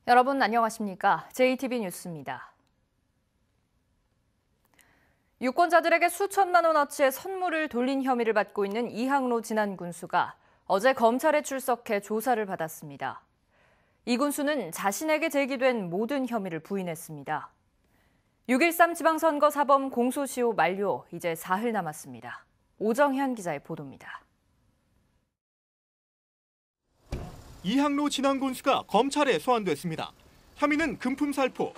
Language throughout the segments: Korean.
여러분 안녕하십니까? JTB 뉴스입니다. 유권자들에게 수천만 원어치의 선물을 돌린 혐의를 받고 있는 이항로 진안 군수가 어제 검찰에 출석해 조사를 받았습니다. 이 군수는 자신에게 제기된 모든 혐의를 부인했습니다. 6.13 지방선거 사범 공소시효 만료 이제 사흘 남았습니다. 오정현 기자의 보도입니다. 이항로 진안 군수가 검찰에 소환됐습니다. 혐의는 금품 살포,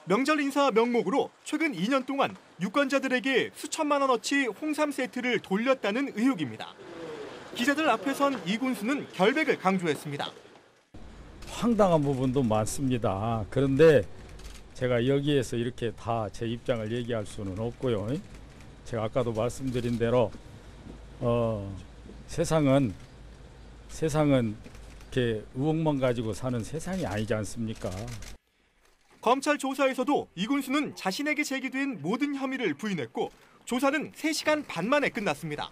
명절 인사 명목으로 최근 2년 동안 유권자들에게 수천만 원어치 홍삼 세트를 돌렸다는 의혹입니다. 기자들 앞에선 이 군수는 결백을 강조했습니다. 황당한 부분도 많습니다. 그런데 제가 여기에서 이렇게 다 제 입장을 얘기할 수는 없고요. 제가 아까도 말씀드린 대로 세상은 이렇게 의혹만 가지고 사는 세상이 아니지 않습니까? 검찰 조사에서도 이 군수는 자신에게 제기된 모든 혐의를 부인했고 조사는 3시간 반 만에 끝났습니다.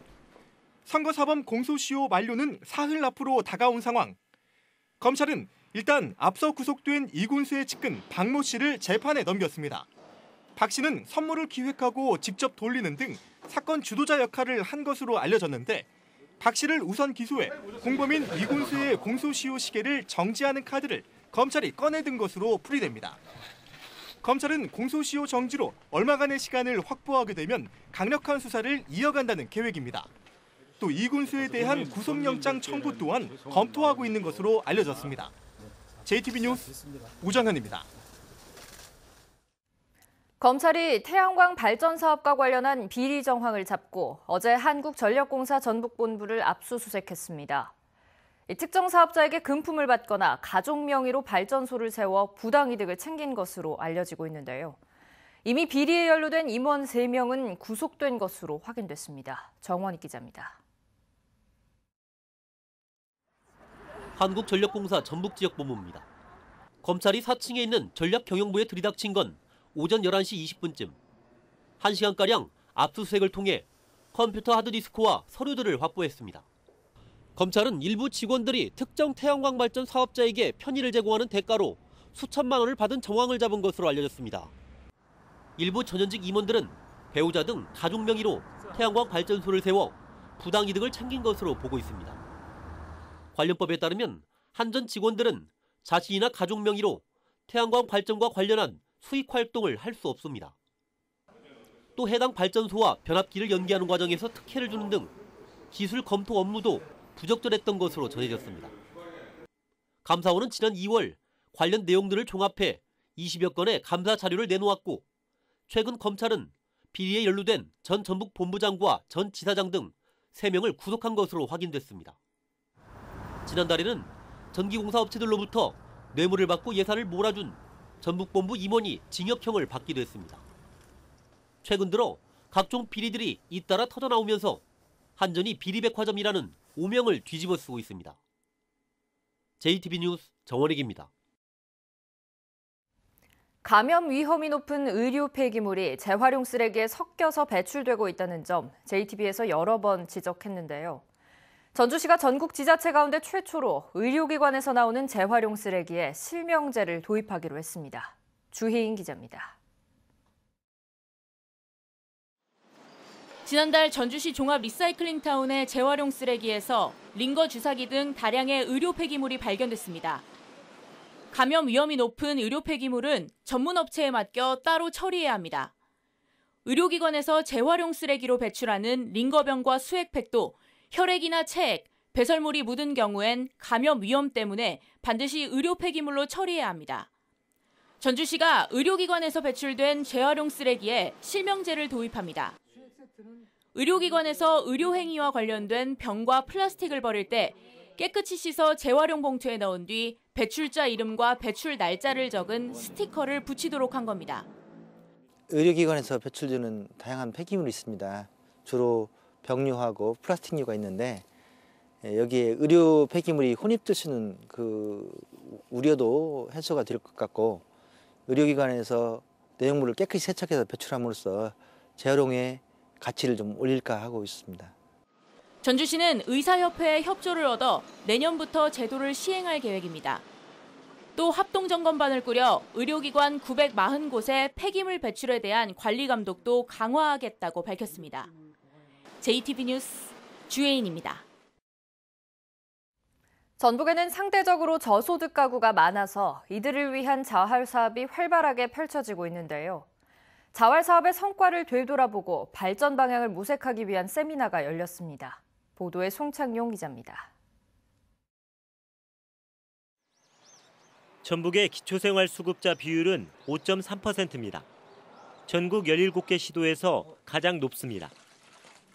선거사범 공소시효 만료는 사흘 앞으로 다가온 상황. 검찰은 일단 앞서 구속된 이 군수의 측근 박모 씨를 재판에 넘겼습니다. 박 씨는 선물을 기획하고 직접 돌리는 등 사건 주도자 역할을 한 것으로 알려졌는데 박 씨를 우선 기소해 공범인 이 군수의 공소시효 시계를 정지하는 카드를 검찰이 꺼내든 것으로 풀이됩니다. 검찰은 공소시효 정지로 얼마간의 시간을 확보하게 되면 강력한 수사를 이어간다는 계획입니다. 또 이 군수에 대한 구속영장 청구 또한 검토하고 있는 것으로 알려졌습니다. JTB 뉴스 오정현입니다. 검찰이 태양광 발전 사업과 관련한 비리 정황을 잡고 어제 한국전력공사 전북본부를 압수수색했습니다. 특정 사업자에게 금품을 받거나 가족 명의로 발전소를 세워 부당이득을 챙긴 것으로 알려지고 있는데요. 이미 비리에 연루된 임원 3명은 구속된 것으로 확인됐습니다. 정원익 기자입니다. 한국전력공사 전북지역본부입니다. 검찰이 4층에 있는 전략경영부에 들이닥친 건 오전 11시 20분쯤. 1시간가량 압수수색을 통해 컴퓨터 하드디스크와 서류들을 확보했습니다. 검찰은 일부 직원들이 특정 태양광 발전 사업자에게 편의를 제공하는 대가로 수천만 원을 받은 정황을 잡은 것으로 알려졌습니다. 일부 전현직 임원들은 배우자 등 가족 명의로 태양광 발전소를 세워 부당이득을 챙긴 것으로 보고 있습니다. 관련법에 따르면 한 전 직원들은 자신이나 가족 명의로 태양광 발전과 관련한 수익 활동을 할 수 없습니다. 또 해당 발전소와 변압기를 연계하는 과정에서 특혜를 주는 등 기술 검토 업무도 부적절했던 것으로 전해졌습니다. 감사원은 지난 2월 관련 내용들을 종합해 20여 건의 감사 자료를 내놓았고 최근 검찰은 비리에 연루된 전 전북본부장과 전 지사장 등 3명을 구속한 것으로 확인됐습니다. 지난달에는 전기공사 업체들로부터 뇌물을 받고 예산을 몰아준 전북본부 임원이 징역형을 받기도 했습니다. 최근 들어 각종 비리들이 잇따라 터져나오면서 한전이 비리백화점이라는 오명을 뒤집어쓰고 있습니다. JTB 뉴스 정원익입니다. 감염 위험이 높은 의료 폐기물이 재활용 쓰레기에 섞여서 배출되고 있다는 점 JTB에서 여러 번 지적했는데요. 전주시가 전국 지자체 가운데 최초로 의료기관에서 나오는 재활용 쓰레기에 실명제를 도입하기로 했습니다. 주희인 기자입니다. 지난달 전주시 종합 리사이클링타운의 재활용 쓰레기에서 링거 주사기 등 다량의 의료 폐기물이 발견됐습니다. 감염 위험이 높은 의료 폐기물은 전문 업체에 맡겨 따로 처리해야 합니다. 의료기관에서 재활용 쓰레기로 배출하는 링거병과 수액팩도 혈액이나 체액, 배설물이 묻은 경우엔 감염 위험 때문에 반드시 의료 폐기물로 처리해야 합니다. 전주시가 의료기관에서 배출된 재활용 쓰레기에 실명제를 도입합니다. 의료기관에서 의료행위와 관련된 병과 플라스틱을 버릴 때 깨끗이 씻어 재활용 봉투에 넣은 뒤 배출자 이름과 배출 날짜를 적은 스티커를 붙이도록 한 겁니다. 의료기관에서 배출되는 다양한 폐기물이 있습니다. 주로 병류하고 플라스틱류가 있는데 여기에 의료 폐기물이 혼입될 수 있는 그 우려도 해소가 될 것 같고 의료기관에서 내용물을 깨끗이 세척해서 배출함으로써 재활용의 가치를 좀 올릴까 하고 있습니다. 전주시는 의사협회의 협조를 얻어 내년부터 제도를 시행할 계획입니다. 또 합동점검반을 꾸려 의료기관 940곳의 폐기물 배출에 대한 관리 감독도 강화하겠다고 밝혔습니다. JTB 뉴스 주혜인입니다. 전북에는 상대적으로 저소득 가구가 많아서 이들을 위한 자활 사업이 활발하게 펼쳐지고 있는데요. 자활 사업의 성과를 되돌아보고 발전 방향을 모색하기 위한 세미나가 열렸습니다. 보도에 송창용 기자입니다. 전북의 기초생활수급자 비율은 5.3%입니다. 전국 17개 시도에서 가장 높습니다.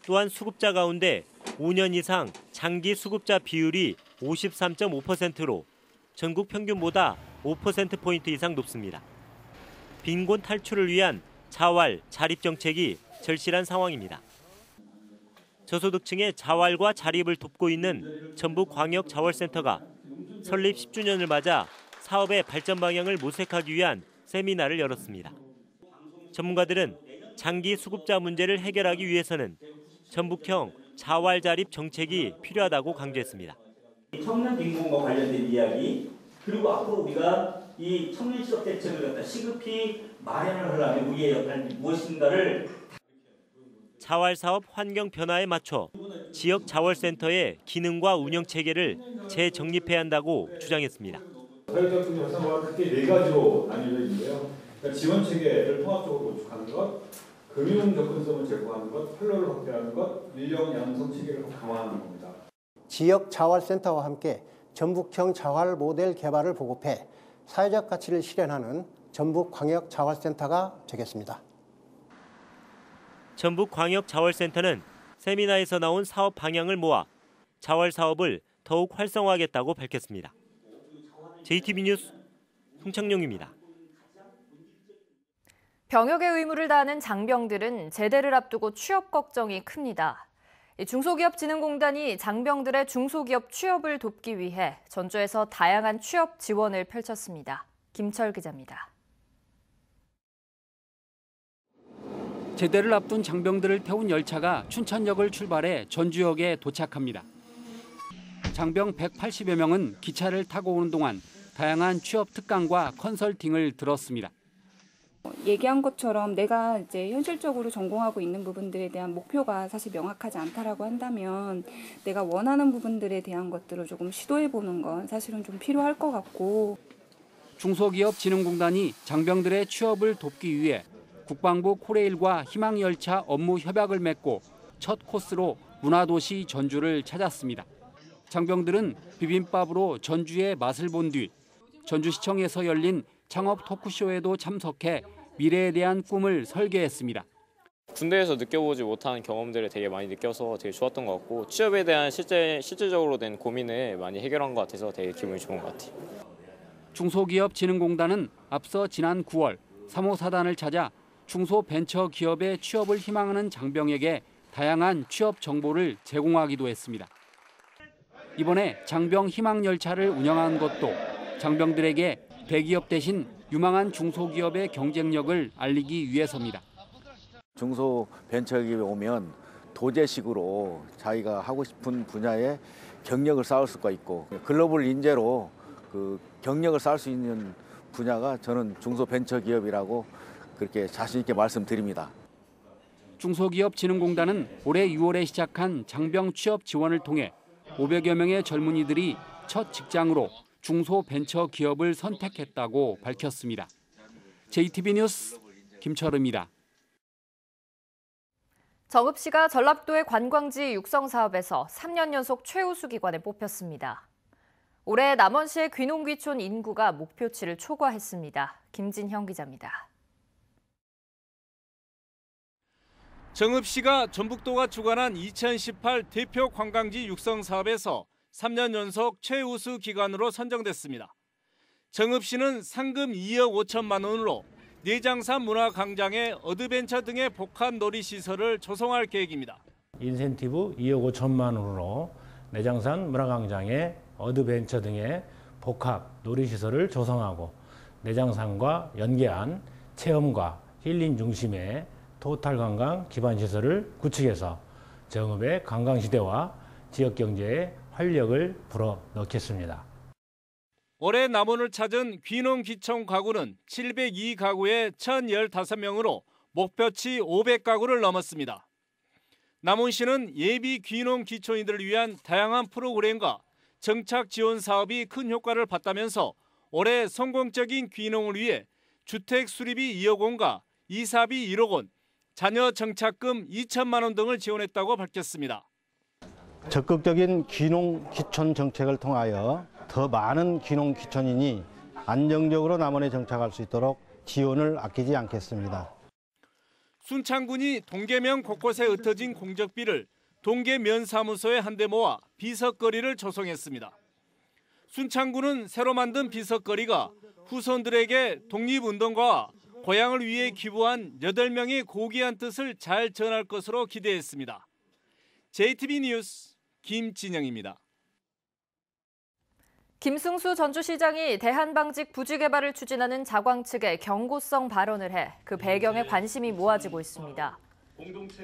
또한 수급자 가운데 5년 이상 장기 수급자 비율이 53.5%로 전국 평균보다 5%포인트 이상 높습니다. 빈곤 탈출을 위한 자활, 자립 정책이 절실한 상황입니다. 저소득층의 자활과 자립을 돕고 있는 전북광역자활센터가 설립 10주년을 맞아 사업의 발전 방향을 모색하기 위한 세미나를 열었습니다. 전문가들은 장기 수급자 문제를 해결하기 위해서는 전북형 자활 자립 정책이 필요하다고 강조했습니다. 청년 빈곤과 관련된 이야기, 그리고 앞으로 우리가 이 청년 실업 대책을 갖다 시급히 마련을 하려면 우리의 역할이 무엇인가를 자활 사업 환경 변화에 맞춰 지역 자활센터의 기능과 운영 체계를 재정립해야 한다고 주장했습니다. 사회적 활성화가 크게 4가지로 나뉘어져 있는데요. 그러니까 지원 체계를 통합적으로 구축하는 것, 금융 접근성을 제공하는 것, 판로를 확대하는 것, 인력 양성 체계를 강화하는 겁니다. 지역 자활센터와 함께 전북형 자활 모델 개발을 보급해 사회적 가치를 실현하는 전북광역자활센터가 되겠습니다. 전북광역자활센터는 세미나에서 나온 사업 방향을 모아 자활 사업을 더욱 활성화하겠다고 밝혔습니다. JTB 뉴스 송창용입니다. 병역의 의무를 다하는 장병들은 제대를 앞두고 취업 걱정이 큽니다. 중소기업진흥공단이 장병들의 중소기업 취업을 돕기 위해 전주에서 다양한 취업 지원을 펼쳤습니다. 김철 기자입니다. 제대를 앞둔 장병들을 태운 열차가 춘천역을 출발해 전주역에 도착합니다. 장병 180여 명은 기차를 타고 오는 동안 다양한 취업 특강과 컨설팅을 들었습니다. 얘기한 것처럼 내가 이제 현실적으로 전공하고 있는 부분들에 대한 목표가 사실 명확하지 않다라고 한다면 내가 원하는 부분들에 대한 것들을 조금 시도해보는 건 사실은 좀 필요할 것 같고. 중소기업진흥공단이 장병들의 취업을 돕기 위해 국방부 코레일과 희망열차 업무 협약을 맺고 첫 코스로 문화도시 전주를 찾았습니다. 장병들은 비빔밥으로 전주의 맛을 본 뒤 전주시청에서 열린 창업 토크쇼에도 참석해 미래에 대한 꿈을 설계했습니다. 군대에서 느껴보지 못한 경험들을 되게 많이 느껴서 되게 좋았던 것 같고 취업에 대한 실질적으로 된 고민을 많이 해결한 것 같아서 되게 기분이 좋은 것 같아요. 중소기업진흥공단은 앞서 지난 9월 3호 사단을 찾아 중소벤처기업의 취업을 희망하는 장병에게 다양한 취업 정보를 제공하기도 했습니다. 이번에 장병 희망열차를 운영한 것도 장병들에게 대기업 대신 유망한 중소기업의 경쟁력을 알리기 위해서입니다. 중소벤처기업에 오면 도제식으로 자기가 하고 싶은 분야에 경력을 쌓을 수가 있고 글로벌 인재로 그 경력을 쌓을 수 있는 분야가 저는 중소벤처기업이라고 그렇게 자신 있게 말씀드립니다. 중소기업진흥공단은 올해 6월에 시작한 장병 취업 지원을 통해 500여 명의 젊은이들이 첫 직장으로 중소벤처기업을 선택했다고 밝혔습니다. JTB 뉴스 김철우입니다. 정읍시가 전라도의 관광지 육성 사업에서 3년 연속 최우수 기관에 뽑혔습니다. 올해 남원시의 귀농귀촌 인구가 목표치를 초과했습니다. 김진형 기자입니다. 정읍시가 전북도가 주관한 2018 대표 관광지 육성 사업에서 3년 연속 최우수 기관으로 선정됐습니다. 정읍시는 상금 2억 5천만 원으로 내장산 문화광장에 어드벤처 등의 복합 놀이시설을 조성할 계획입니다. 인센티브 2억 5천만 원으로 내장산 문화광장에 어드벤처 등의 복합 놀이시설을 조성하고 내장산과 연계한 체험과 힐링 중심의 토탈 관광 기반 시설을 구축해서 정읍의 관광시대와 지역경제에 활력을 불어넣겠습니다. 올해 남원을 찾은 귀농귀촌 가구는 702가구에 1,015명으로 목표치 500가구를 넘었습니다. 남원시는 예비 귀농귀촌인들을 위한 다양한 프로그램과 정착 지원 사업이 큰 효과를 봤다면서 올해 성공적인 귀농을 위해 주택 수리비 2억 원과 이사비 1억 원, 자녀 정착금 2천만 원 등을 지원했다고 밝혔습니다. 적극적인 귀농 귀촌 정책을 통하여 더 많은 귀농 귀촌인이 안정적으로 남원에 정착할 수 있도록 지원을 아끼지 않겠습니다. 순창군이 동계면 곳곳에 흩어진 공적비를 동계면사무소에 한데 모아 비석거리를 조성했습니다. 순창군은 새로 만든 비석거리가 후손들에게 독립운동가와 고향을 위해 기부한 8명의 고귀한 뜻을 잘 전할 것으로 기대했습니다. JTB 뉴스 김진영입니다. 김승수 전주시장이 대한방직 부지 개발을 추진하는 자광 측에 경고성 발언을 해 그 배경에 관심이 모아지고 있습니다.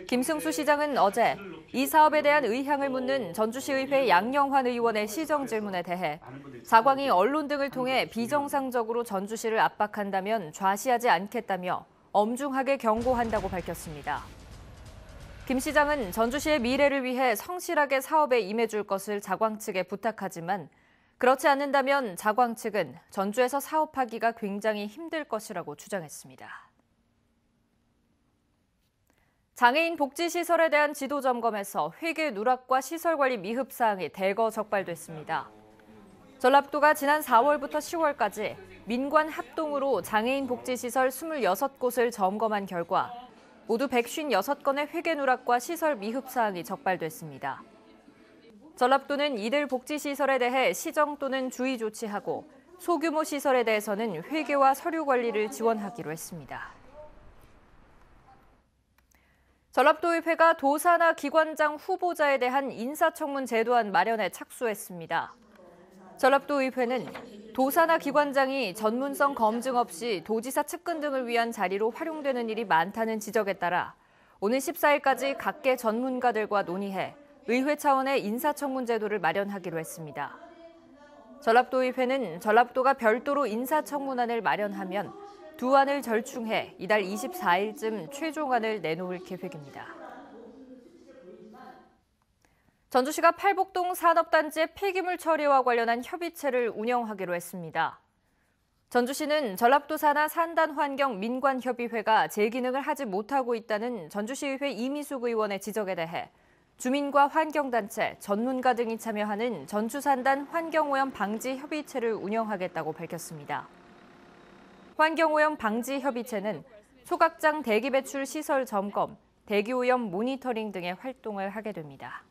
김승수 시장은 어제 이 사업에 대한 의향을 묻는 전주시의회 양영환 의원의 시정 질문에 대해 자광이 언론 등을 통해 비정상적으로 전주시를 압박한다면 좌시하지 않겠다며 엄중하게 경고한다고 밝혔습니다. 김 시장은 전주시의 미래를 위해 성실하게 사업에 임해줄 것을 자광 측에 부탁하지만 그렇지 않는다면 자광 측은 전주에서 사업하기가 굉장히 힘들 것이라고 주장했습니다. 장애인 복지시설에 대한 지도 점검에서 회계 누락과 시설관리 미흡 사항이 대거 적발됐습니다. 전라북도가 지난 4월부터 10월까지 민관 합동으로 장애인 복지시설 26곳을 점검한 결과 모두 156건의 회계 누락과 시설 미흡 사항이 적발됐습니다. 전라북도는 이들 복지시설에 대해 시정 또는 주의 조치하고 소규모 시설에 대해서는 회계와 서류 관리를 지원하기로 했습니다. 전라북도의회가 도사나 기관장 후보자에 대한 인사청문 제도안 마련에 착수했습니다. 전라북도의회는 도사나 기관장이 전문성 검증 없이 도지사 측근 등을 위한 자리로 활용되는 일이 많다는 지적에 따라 오는 14일까지 각계 전문가들과 논의해 의회 차원의 인사청문 제도를 마련하기로 했습니다. 전라북도의회는 전라북도가 별도로 인사청문안을 마련하면 두 안을 절충해 이달 24일쯤 최종안을 내놓을 계획입니다. 전주시가 팔복동 산업단지의 폐기물 처리와 관련한 협의체를 운영하기로 했습니다. 전주시는 전라북도 산하 산단환경 민관협의회가 제 기능을 하지 못하고 있다는 전주시의회 이미숙 의원의 지적에 대해 주민과 환경단체, 전문가 등이 참여하는 전주산단 환경오염 방지 협의체를 운영하겠다고 밝혔습니다. 환경오염 방지 협의체는 소각장 대기 배출 시설 점검, 대기오염 모니터링 등의 활동을 하게 됩니다.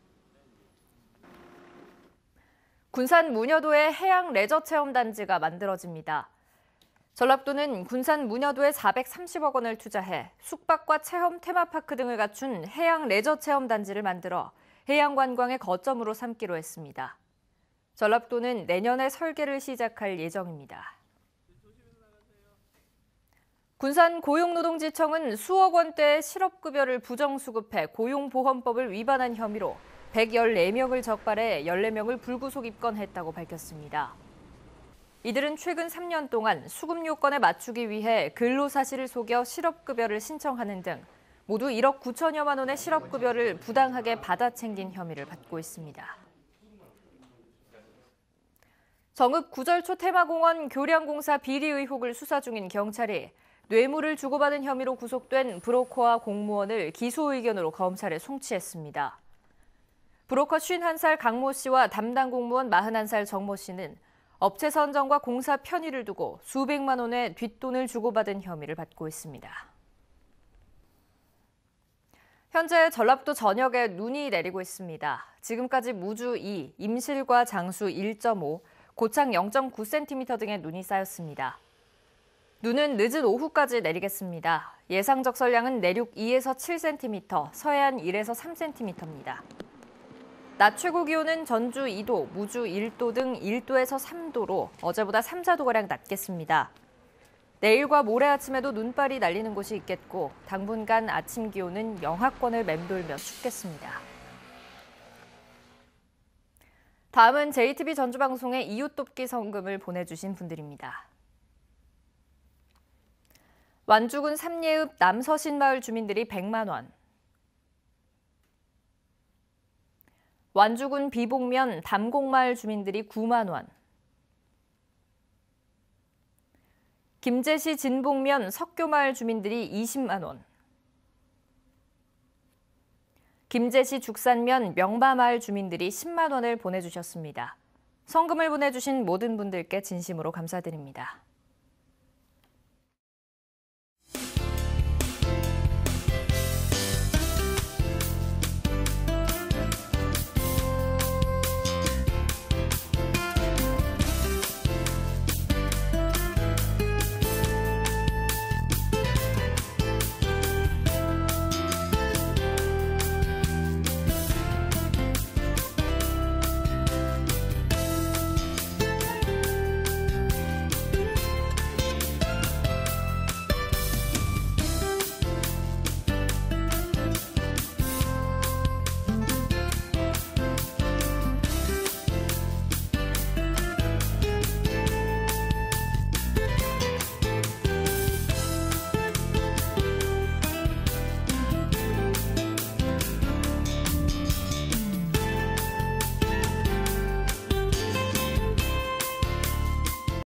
군산 문여도에 해양 레저 체험 단지가 만들어집니다. 전라북도는 군산 문여도에 430억 원을 투자해 숙박과 체험 테마파크 등을 갖춘 해양 레저 체험 단지를 만들어 해양 관광의 거점으로 삼기로 했습니다. 전라북도는 내년에 설계를 시작할 예정입니다. 군산 고용노동지청은 수억 원대의 실업급여를 부정수급해 고용보험법을 위반한 혐의로 114명을 적발해 14명을 불구속 입건했다고 밝혔습니다. 이들은 최근 3년 동안 수급 요건에 맞추기 위해 근로사실을 속여 실업급여를 신청하는 등 모두 1억 9천여만 원의 실업급여를 부당하게 받아 챙긴 혐의를 받고 있습니다. 정읍 구절초 테마공원 교량공사 비리 의혹을 수사 중인 경찰이 뇌물을 주고받은 혐의로 구속된 브로커와 공무원을 기소 의견으로 검찰에 송치했습니다. 브로커 51살 강모 씨와 담당 공무원 41살 정모 씨는 업체 선정과 공사 편의를 두고 수백만 원의 뒷돈을 주고받은 혐의를 받고 있습니다. 현재 전라북도 전역에 눈이 내리고 있습니다. 지금까지 무주 2, 임실과 장수 1.5, 고창 0.9cm 등의 눈이 쌓였습니다. 눈은 늦은 오후까지 내리겠습니다. 예상 적설량은 내륙 2에서 7cm, 서해안 1에서 3cm입니다. 낮 최고 기온은 전주 2도, 무주 1도 등 1도에서 3도로 어제보다 3, 4도가량 낮겠습니다. 내일과 모레 아침에도 눈발이 날리는 곳이 있겠고 당분간 아침 기온은 영하권을 맴돌며 춥겠습니다. 다음은 JTB 전주방송에 이웃돕기 성금을 보내주신 분들입니다. 완주군 삼예읍 남서신마을 주민들이 100만 원, 완주군 비봉면 담곡마을 주민들이 9만 원, 김제시 진봉면 석교마을 주민들이 20만 원, 김제시 죽산면 명바마을 주민들이 10만 원을 보내주셨습니다. 성금을 보내주신 모든 분들께 진심으로 감사드립니다.